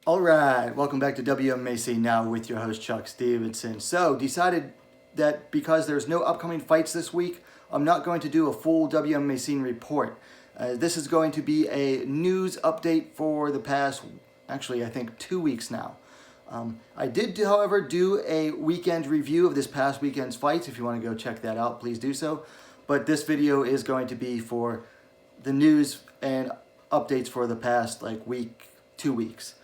All right, welcome back to Wmma now with your host Chuck Stevenson. So, decided that because there's no upcoming fights this week, I'm not going to do a full Wmma report. This is going to be a news update for the past, actually, I think 2 weeks now. I did, however, do a weekend review of this past weekend's fights. If you want to go check that out, please do so. But this video is going to be for the news and updates for the past week, 2 weeks.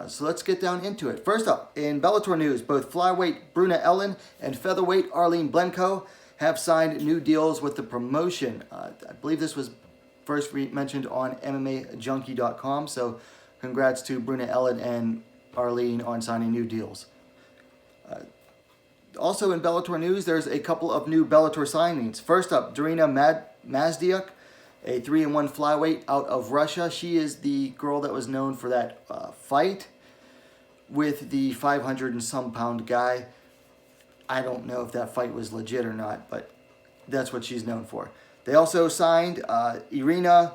So let's get down into it. First up, in Bellator news, both flyweight Bruna Ellen and featherweight Arlene Blencowe have signed new deals with the promotion. I believe this was first mentioned on MMAJunkie.com, so congrats to Bruna Ellen and Arlene on signing new deals. Also in Bellator news, there's a couple of new Bellator signings. First up, Darina Mazdiuk, a 3-1 flyweight out of Russia. She is the girl that was known for that fight with the 500 and some pound guy. I don't know if that fight was legit or not, but that's what she's known for. They also signed Irina,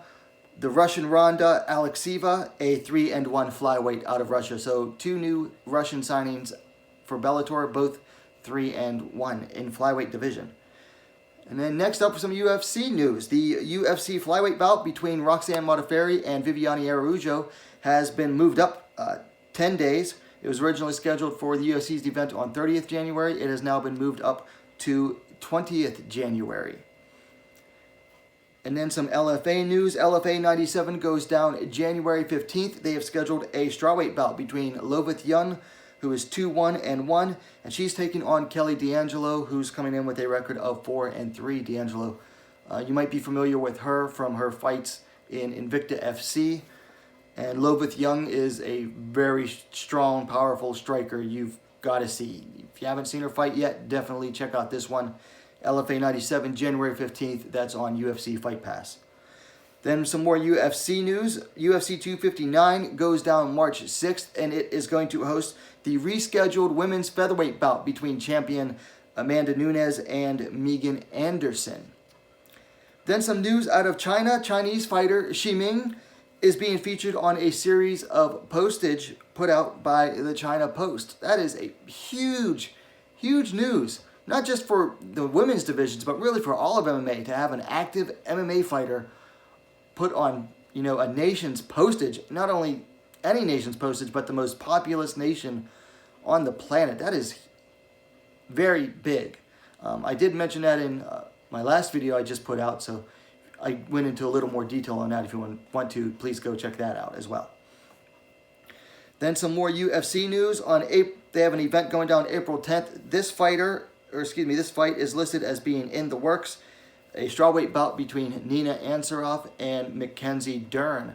the Russian Ronda Alexieva, a 3-1 flyweight out of Russia. So 2 new Russian signings for Bellator, both 3-1 in flyweight division. And then next up, some UFC news. The UFC flyweight bout between Roxanne Modafferi and Viviane Araújo has been moved up 10 days. It was originally scheduled for the UFC's event on 30th January. It has now been moved up to 20th January. And then some LFA news. LFA 97 goes down January 15th. They have scheduled a strawweight bout between Loveth Yun, who is 2-1-1, and she's taking on Kelly D'Angelo, who's coming in with a record of 4-3. D'Angelo, you might be familiar with her from her fights in Invicta FC, and Loveth Yun is a very strong, powerful striker you've got to see. If you haven't seen her fight yet, definitely check out this one. LFA 97, January 15th, that's on UFC Fight Pass. Then some more UFC news. UFC 259 goes down March 6th, and it is going to host the rescheduled women's featherweight bout between champion Amanda Nunes and Megan Anderson. Then some news out of China. Chinese fighter Xi Ming is being featured on a series of postage put out by the China Post. That is a huge, huge news. Not just for the women's divisions, but really for all of MMA, to have an active MMA fighter put on, a nation's postage, not only any nation's postage, but the most populous nation on the planet. That is very big. I did mention that in my last video I just put out, so I went into a little more detail on that. If you want to, please go check that out as well. Then some more UFC news. They have an event going down April 10th. This fight is listed as being in the works. A strawweight bout between Nina Ansaroff and Mackenzie Dern.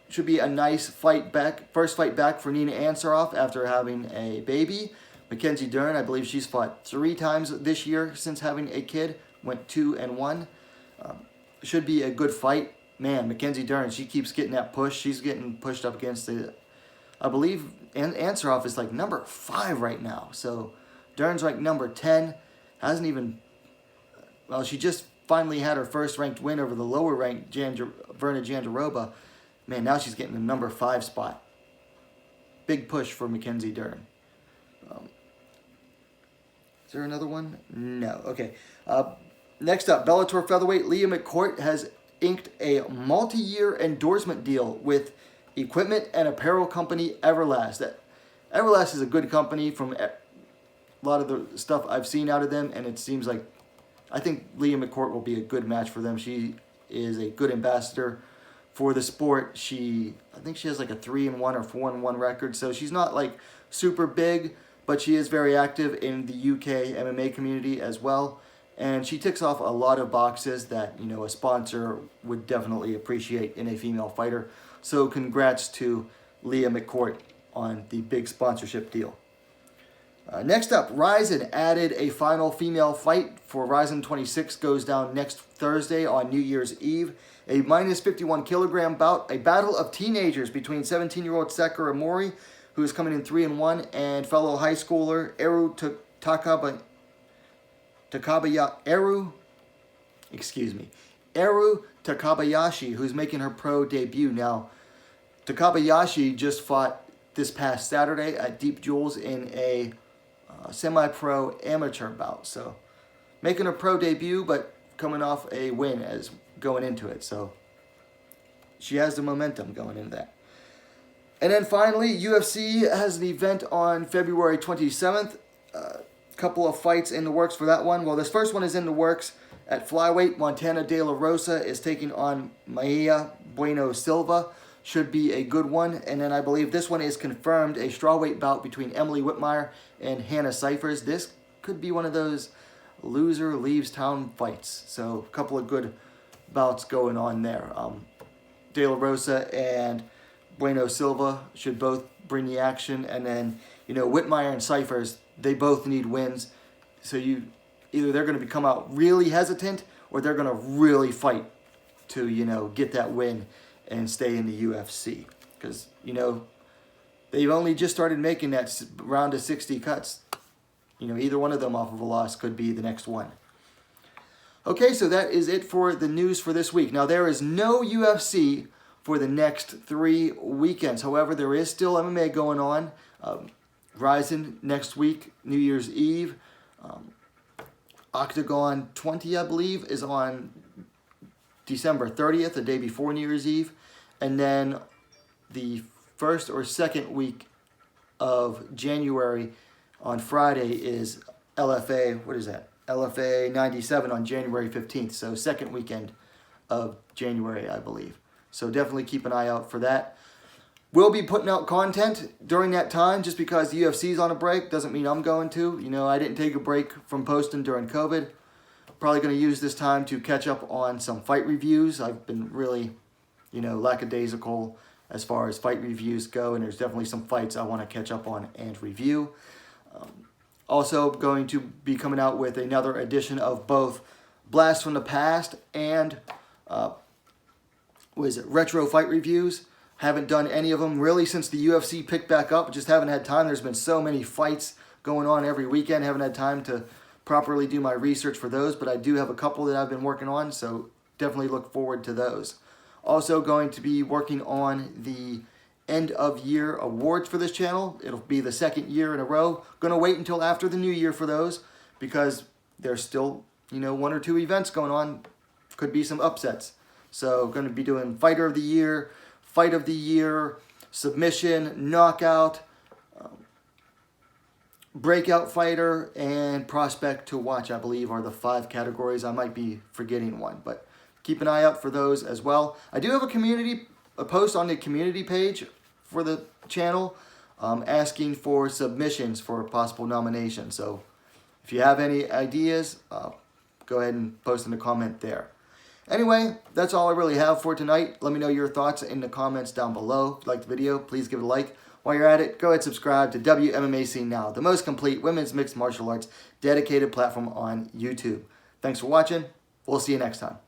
Should be a nice first fight back for Nina Ansaroff after having a baby. Mackenzie Dern, I believe she's fought 3 times this year since having a kid. Went 2-1. Should be a good fight. Man, Mackenzie Dern, she keeps getting that push. She's getting pushed up against I believe Ansaroff is number 5 right now. So Dern's number 10. She just finally had her first ranked win over the lower ranked Verna Jandiroba. Man, now she's getting the number 5 spot. Big push for Mackenzie Dern. Is there another one? No. Okay. Next up, Bellator featherweight Leah McCourt has inked a multi-year endorsement deal with equipment and apparel company Everlast. Everlast is a good company from a lot of the stuff I've seen out of them, and it seems like I think Leah McCourt will be a good match for them. She is a good ambassador for the sport. I think she has a 3-1 or 4-1 record, so she's not super big, but she is very active in the UK MMA community as well, and she ticks off a lot of boxes that a sponsor would definitely appreciate in a female fighter. So congrats to Leah McCourt on the big sponsorship deal. Next up, Rizin added a final female fight for Rizin 26 goes down next Thursday on New Year's Eve. A minus 51 kilogram bout, a battle of teenagers between 17-year-old Sakura Mori, who is coming in 3-1, and fellow high schooler Eru Takabayashi, who's making her pro debut. Now, Takabayashi just fought this past Saturday at Deep Jewels in a semi-pro amateur bout. So making a pro debut, but coming off a win as going into it. So she has the momentum going into that. And then finally, UFC has an event on February 27th. Couple of fights in the works for that one. Well, this first one is in the works at flyweight. Montana De La Rosa is taking on Maia Bueno Silva. Should be a good one. And then I believe this one is confirmed, a strawweight bout between Emily Whitmire and Hannah Cyphers. This could be one of those loser leaves town fights. So a couple of good bouts going on there. De La Rosa and Bueno Silva should both bring the action. And then, Whitmire and Cyphers, they both need wins. So either they're going to come out really hesitant or they're going to really fight to, get that win and stay in the UFC. Because, they've only just started making that round of 60 cuts. Either one of them off of a loss could be the next one. Okay, so that is it for the news for this week. Now, there is no UFC for the next 3 weekends. However, there is still MMA going on. Rising next week, New Year's Eve. Octagon 20, I believe, is on December 30th, the day before New Year's Eve. And then the first or second week of January on Friday is LFA, what is that? LFA 97 on January 15th. So second weekend of January, I believe. So definitely keep an eye out for that. We'll be putting out content during that time. Just because the UFC's on a break doesn't mean I'm going to. I didn't take a break from posting during COVID. Probably going to use this time to catch up on some fight reviews. I've been really, lackadaisical as far as fight reviews go, and there's definitely some fights I want to catch up on and review. Also going to be coming out with another edition of both Blast from the Past and retro fight reviews. Haven't done any of them really since the UFC picked back up. Just haven't had time. There's been so many fights going on every weekend. Haven't had time to properly do my research for those, but I do have a couple that I've been working on, so definitely look forward to those. Also going to be working on the end of year awards for this channel. It'll be the second year in a row. Going to wait until after the new year for those because there's still, 1 or 2 events going on. Could be some upsets. So going to be doing Fighter of the Year, Fight of the Year, Submission, Knockout, Breakout Fighter, and Prospect to Watch, I believe, are the 5 categories. I might be forgetting one, but keep an eye out for those as well. I do have a post on the community page for the channel asking for submissions for possible nominations. So if you have any ideas, go ahead and post in the comment there. Anyway, that's all I really have for tonight. Let me know your thoughts in the comments down below. If you liked the video, please give it a like. While you're at it, go ahead and subscribe to Wmma Scene Now, the most complete women's mixed martial arts dedicated platform on YouTube. Thanks for watching. We'll see you next time.